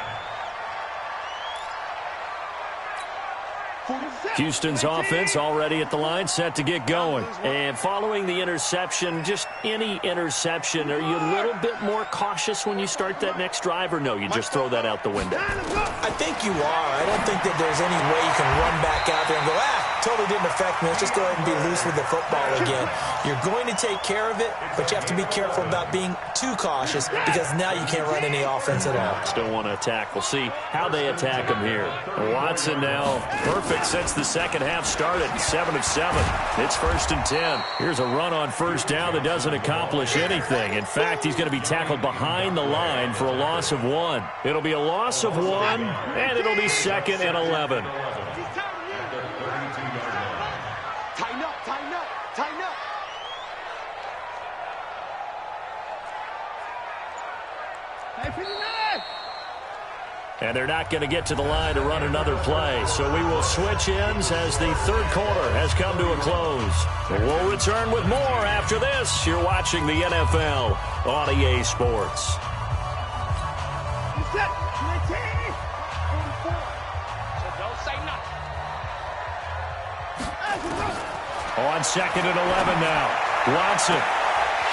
Speaker 1: Houston's offense already at the line, set to get going. And following the interception, just any interception, are you a little bit more cautious when you start that next drive, or no, you just throw that out the window?
Speaker 5: I think you are. I don't think that there's any way you can run back out there and go, totally didn't affect me. Let's just go ahead and be loose with the football again. You're going to take care of it, but you have to be careful about being too cautious because now you can't run any offense at all.
Speaker 1: Still want to attack. We'll see how they attack him here. Watson now perfect since the second half started. 7 of 7. It's first and 10. Here's a run on first down that doesn't accomplish anything. In fact, he's going to be tackled behind the line for a loss of 1. It'll be a loss of 1, and it'll be 2nd and 11.
Speaker 4: Tighten up, tighten up, tighten up.
Speaker 1: And they're not going to get to the line to run another play. So we will switch ends as the third quarter has come to a close. We'll return with more after this. You're watching the NFL on EA Sports. On 2nd and 11 now. Watson.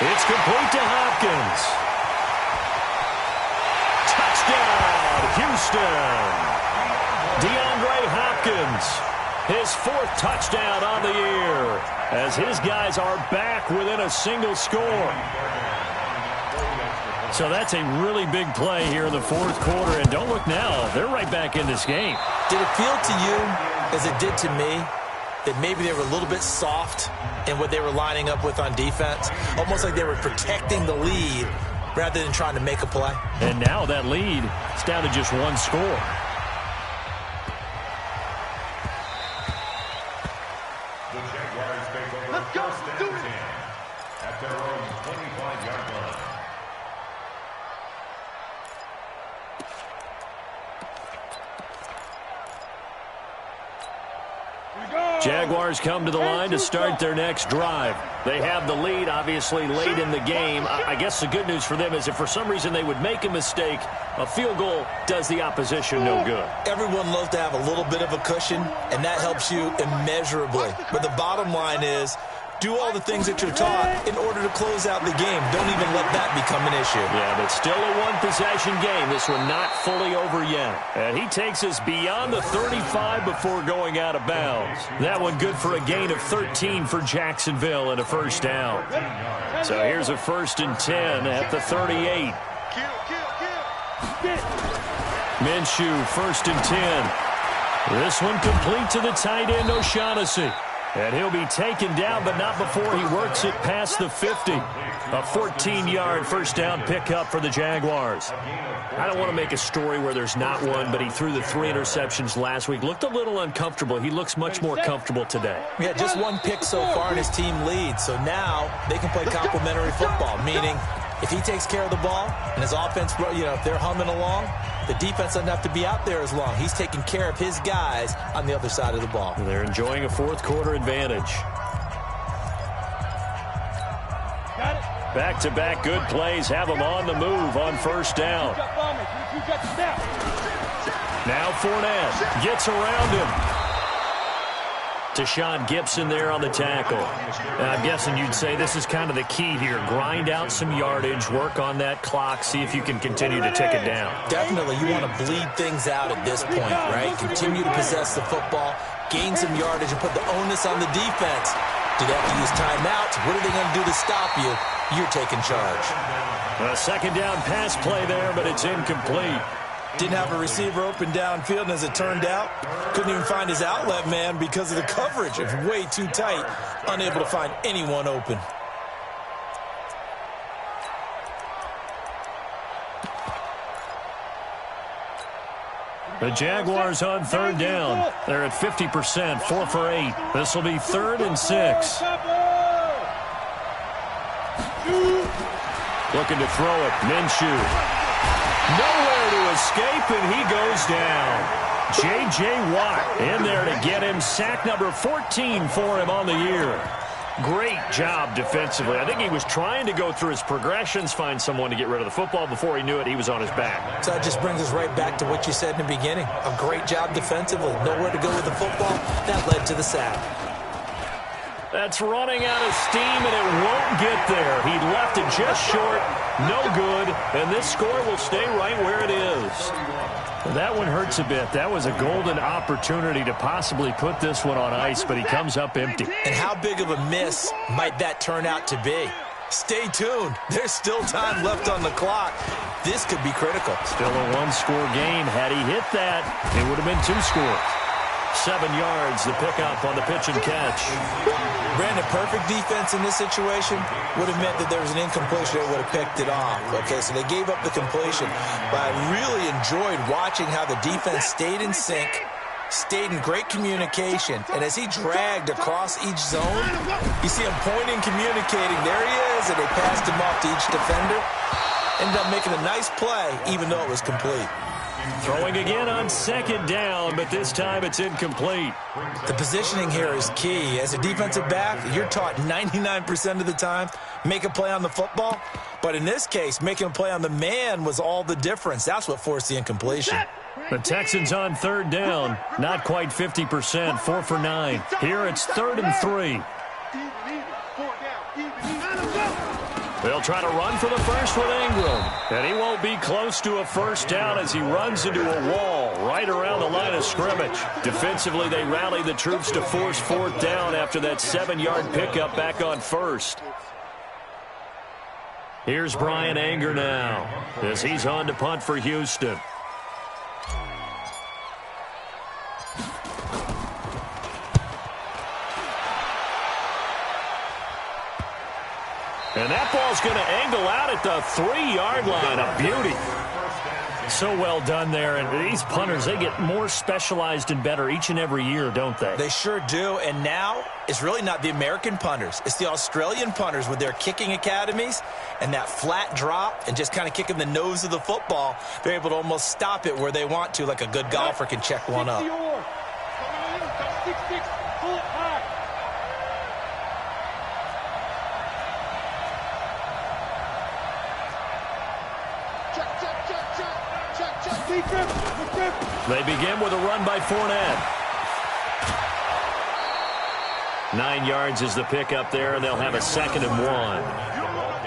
Speaker 1: It's complete to Hopkins. Touchdown, Houston. DeAndre Hopkins. His 4th touchdown on the year as his guys are back within a single score. So that's a really big play here in the 4th quarter. And don't look now. They're right back in this game.
Speaker 5: Did it feel to you, as it did to me, that maybe they were a little bit soft in what they were lining up with on defense? Almost like they were protecting the lead rather than trying to make a play.
Speaker 1: And now that lead is down to just 1 score.
Speaker 2: The Jaguars take over first and 10 at their own 25-yard line.
Speaker 1: Jaguars come to the line to start their next drive. They have the lead, obviously, late in the game. I guess the good news for them is if for some reason they would make a mistake, a field goal does the opposition no good.
Speaker 5: Everyone loves to have a little bit of a cushion, and that helps you immeasurably. But the bottom line is, do all the things that you're taught in order to close out the game. Don't even let that become an issue.
Speaker 1: Yeah, but still a one-possession game. This one not fully over yet. And he takes us beyond the 35 before going out of bounds. That one good for a gain of 13 for Jacksonville and a first down. So here's a 1st and 10 at the 38. Minshew, 1st and 10. This one complete to the tight end, O'Shaughnessy. And he'll be taken down, but not before he works it past the 50. A 14-yard first down pickup for the Jaguars. I don't want to make a story where there's not one, but he threw the 3 interceptions last week. Looked a little uncomfortable. He looks much more comfortable today.
Speaker 5: Yeah, just 1 pick so far, and his team leads. So now they can play complementary football, meaning if he takes care of the ball and his offense, if they're humming along, the defense doesn't have to be out there as long. He's taking care of his guys on the other side of the ball.
Speaker 1: They're enjoying a 4th quarter advantage. Back-to-back good plays have them on the move on first down. Now Fournette gets around him. Deshaun Gibson there on the tackle. And I'm guessing you'd say this is kind of the key here. Grind out some yardage, work on that clock, see if you can continue to tick it down.
Speaker 5: Definitely, you want to bleed things out at this point, right? Continue to possess the football, gain some yardage, and put the onus on the defense. Do they have to use timeouts? What are they going to do to stop you? You're taking charge.
Speaker 1: A 2nd down pass play there, but it's incomplete.
Speaker 5: Didn't have a receiver open downfield, and as it turned out, couldn't even find his outlet man because of the coverage. It's way too tight, unable to find anyone open.
Speaker 1: The Jaguars on third down. They're at 50%, 4 for 8. This will be 3rd and 6. Looking to throw it. Minshew. Nowhere to escape, and he goes down. J.J. Watt in there to get him. Sack number 14 for him on the year. Great job defensively. I think he was trying to go through his progressions, find someone to get rid of the football. Before he knew it, he was on his back.
Speaker 5: So that just brings us right back to what you said in the beginning. A great job defensively. Nowhere to go with the football. That led to the sack.
Speaker 1: That's running out of steam, and it won't get there. He left it just short. No good. And this score will stay right where it is. That one hurts a bit. That was a golden opportunity to possibly put this one on ice, but he comes up empty.
Speaker 5: And how big of a miss might that turn out to be? Stay tuned. There's still time left on the clock. This could be critical.
Speaker 1: Still a one-score game. Had he hit that, it would have been 2 scores. 7 yards, the pickup on the pitch and catch.
Speaker 5: Brandon, perfect defense in this situation would have meant that there was an incompletion. They would have picked it off. Okay, so they gave up the completion. But I really enjoyed watching how the defense stayed in sync, stayed in great communication. And as he dragged across each zone, you see him pointing, communicating. There he is, and they passed him off to each defender. Ended up making a nice play, even though it was complete.
Speaker 1: Throwing again on 2nd down, but this time it's incomplete.
Speaker 5: The positioning here is key. As a defensive back, you're taught 99% of the time, make a play on the football. But in this case, making a play on the man was all the difference. That's what forced the incompletion.
Speaker 1: The Texans on 3rd down, not quite 50%, 4 for 9. Here it's 3rd and 3. They'll try to run for the first with Ingram. And he won't be close to a first down as he runs into a wall right around the line of scrimmage. Defensively, they rally the troops to force 4th down after that 7-yard pickup back on 1st. Here's Brian Anger now as he's on to punt for Houston. And that ball's going to angle out at the 3-yard line. A beauty. So well done there. And these punters, they get more specialized and better each and every year, don't they?
Speaker 5: They sure do. And now it's really not the American punters. It's the Australian punters with their kicking academies and that flat drop and just kind of kicking the nose of the football. They're able to almost stop it where they want to, like a good golfer can check one up. They begin with a run by Fournette.
Speaker 1: 9 yards is the pickup there, and they'll have a 2nd and 1.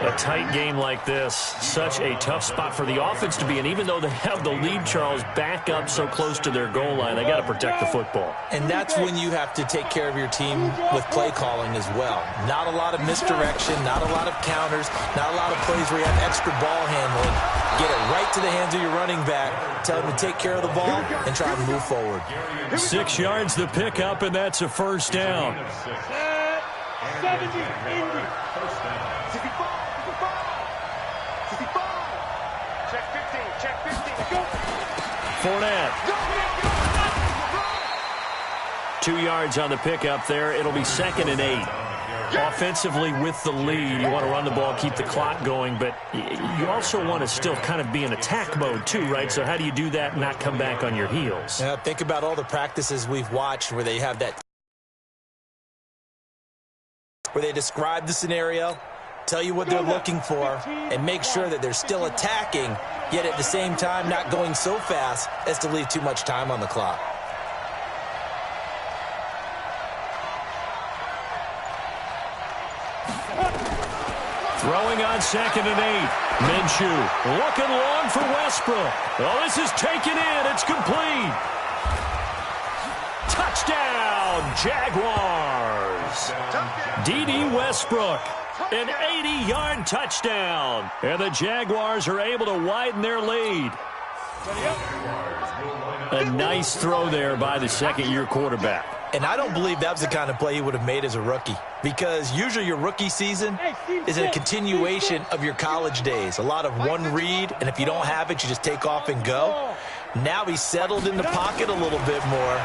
Speaker 1: A tight game like this, such a tough spot for the offense to be in. Even though they have the lead, Charles, back up so close to their goal line, they got to protect the football.
Speaker 5: And that's when you have to take care of your team with play calling as well. Not a lot of misdirection, not a lot of counters, not a lot of plays where you have extra ball handling. Get it right to the hands of your running back, tell him to take care of the ball, and try to move forward.
Speaker 1: 6 yards the pickup, and that's a first down.
Speaker 3: 70, 80. Check 15.
Speaker 1: Fournette. 2 yards on the pickup there. It'll be 2nd and 8. Offensively with the lead, you want to run the ball, keep the clock going, but you also want to still kind of be in attack mode too, right? So how do you do that and not come back on your heels?
Speaker 5: Yeah, think about all the practices we've watched where they have that, where they describe the scenario, tell you what they're looking for, and make sure that they're still attacking, yet at the same time not going so fast as to leave too much time on the clock.
Speaker 1: Throwing on 2nd and 8. Minshew looking long for Westbrook. Oh, this is taken in. It's complete. Touchdown, Jaguars. D.D. Westbrook, an 80-yard touchdown. And the Jaguars are able to widen their lead. A nice throw there by the 2nd-year quarterback.
Speaker 5: And I don't believe that was the kind of play he would have made as a rookie, because usually your rookie season is a continuation of your college days. A lot of one read, and if you don't have it, you just take off and go. Now he's settled in the pocket a little bit more,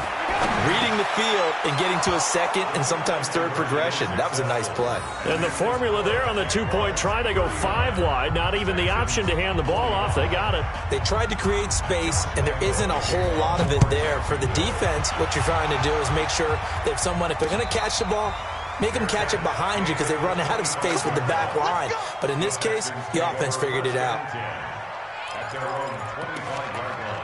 Speaker 5: reading the field and getting to a second and sometimes third progression. That was a nice play.
Speaker 1: And the formula there on the two-point try, they go 5 wide. Not even the option to hand the ball off. They got it.
Speaker 5: They tried to create space, and there isn't a whole lot of it there. For the defense, what you're trying to do is make sure that if they're going to catch the ball, make them catch it behind you because they run out of space with the back line. But in this case, the offense figured it out.
Speaker 2: At their own 25-yard line.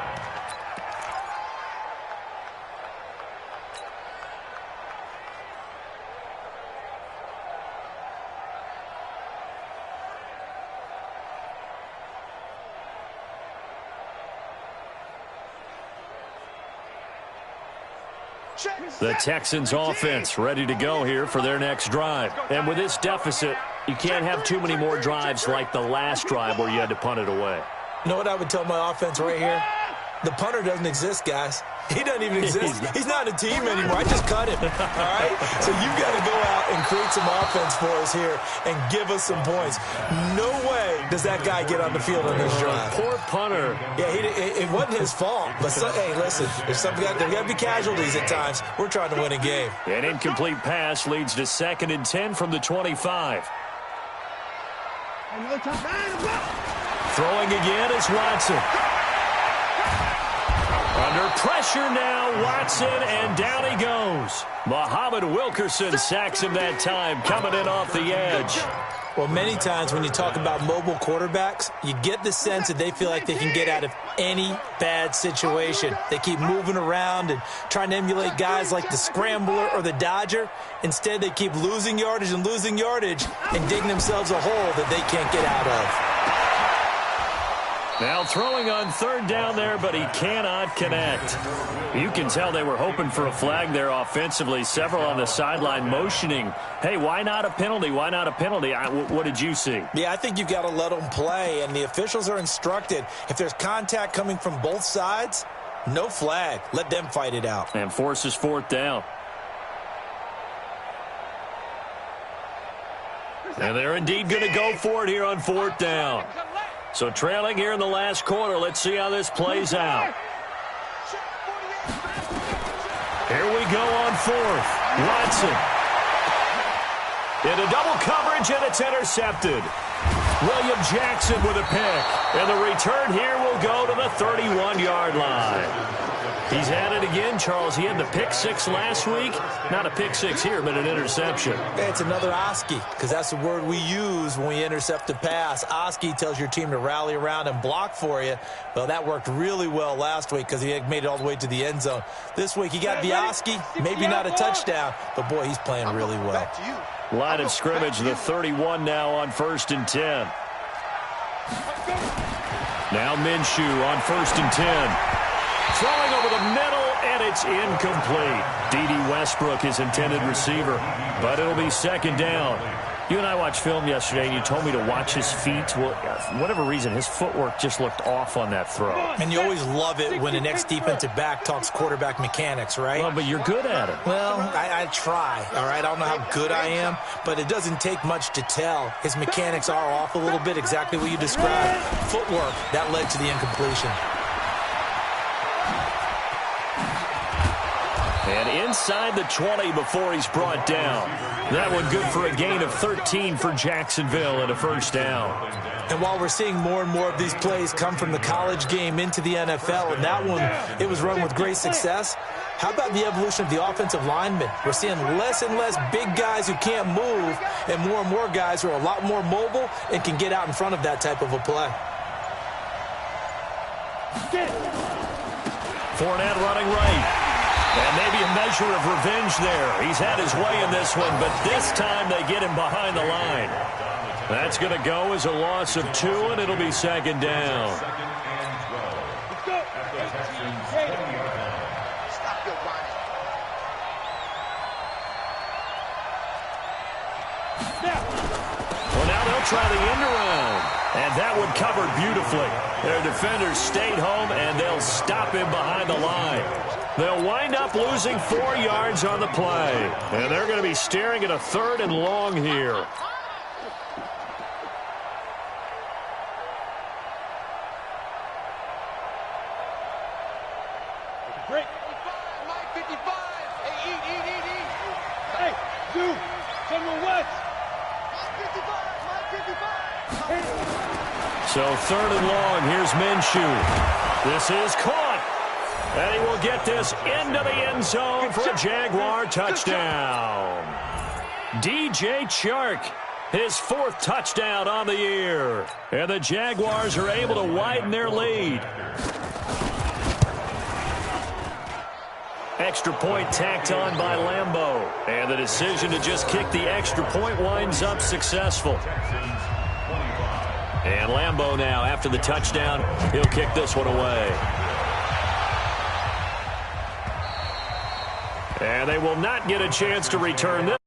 Speaker 1: The Texans offense ready to go here for their next drive. And with this deficit, you can't have too many more drives like the last drive where you had to punt it away.
Speaker 5: You know what I would tell my offense right here? The punter doesn't exist, guys. He doesn't even exist. He's not a team anymore. I just cut him. All right? So you've got to go out and create some offense for us here and give us some points. No way does that guy get on the field on this drive.
Speaker 1: Poor punter.
Speaker 5: Yeah, it wasn't his fault. But, hey, listen, there's got to be casualties at times. We're trying to win a game.
Speaker 1: An incomplete pass leads to 2nd and 10 from the 25. Throwing again is Watson. Under pressure now, Watson, and down he goes. Muhammad Wilkerson sacks him that time, coming in off the edge.
Speaker 5: Well, many times when you talk about mobile quarterbacks, you get the sense that they feel like they can get out of any bad situation. They keep moving around and trying to emulate guys like the Scrambler or the Dodger. Instead, they keep losing yardage and digging themselves a hole that they can't get out of.
Speaker 1: Now throwing on 3rd down there, but he cannot connect. You can tell they were hoping for a flag there offensively. Several on the sideline motioning, hey, why not a penalty? Why not a penalty? What did you see?
Speaker 5: Yeah, I think you've got to let them play, and the officials are instructed. If there's contact coming from both sides, no flag. Let them fight it out.
Speaker 1: And forces 4th down. And they're indeed going to go for it here on 4th down. So trailing here in the last quarter. Let's see how this plays out. Here we go on 4th. Watson. Into double coverage, and it's intercepted. William Jackson with a pick. And the return here will go to the 31-yard line. He's at it again, Charles. He had the pick 6 last week. Not a pick 6 here, but an interception.
Speaker 5: It's another Oski, because that's the word we use when we intercept a pass. Oski tells your team to rally around and block for you. Well, that worked really well last week because he had made it all the way to the end zone. This week, he got the Oski, maybe not a touchdown, but, boy, he's playing really well.
Speaker 1: Line of scrimmage, the 31 now on 1st and 10. Now Minshew on 1st and 10. Throwing over the middle, and it's incomplete. D.D. Westbrook, his intended receiver, but it'll be 2nd down. You and I watched film yesterday, and you told me to watch his feet. Well, for whatever reason, his footwork just looked off on that throw.
Speaker 5: And you always love it when an ex-defensive back talks quarterback mechanics, right?
Speaker 1: Well, but you're good at it.
Speaker 5: Well, I try, all right? I don't know how good I am, but it doesn't take much to tell. His mechanics are off a little bit, exactly what you described. Footwork, that led to the incompletion.
Speaker 1: And inside the 20 before he's brought down. That one good for a gain of 13 for Jacksonville and a 1st down.
Speaker 5: And while we're seeing more and more of these plays come from the college game into the NFL, and that one, it was run with great success, how about the evolution of the offensive linemen? We're seeing less and less big guys who can't move and more guys who are a lot more mobile and can get out in front of that type of a play.
Speaker 1: Fournette running right. And maybe a measure of revenge there. He's had his way in this one, but this time they get him behind the line. That's going to go as a loss of 2, and it'll be 2nd down.
Speaker 3: Let's go.
Speaker 4: Stop your running.
Speaker 1: Well, now they'll try the end around. And that one covered beautifully. Their defenders stayed home, and they'll stop him behind the line. They'll wind up losing 4 yards on the play. And they're going to be staring at a 3rd and long here. So 3rd and long, here's Minshew. This is caught. And he will get this into the end zone for a Jaguar touchdown. DJ Chark, his 4th touchdown on the year. And the Jaguars are able to widen their lead. Extra point tacked on by Lambeau. And the decision to just kick the extra point winds up successful. And Lambeau now, after the touchdown, he'll kick this one away. And they will not get a chance to return this.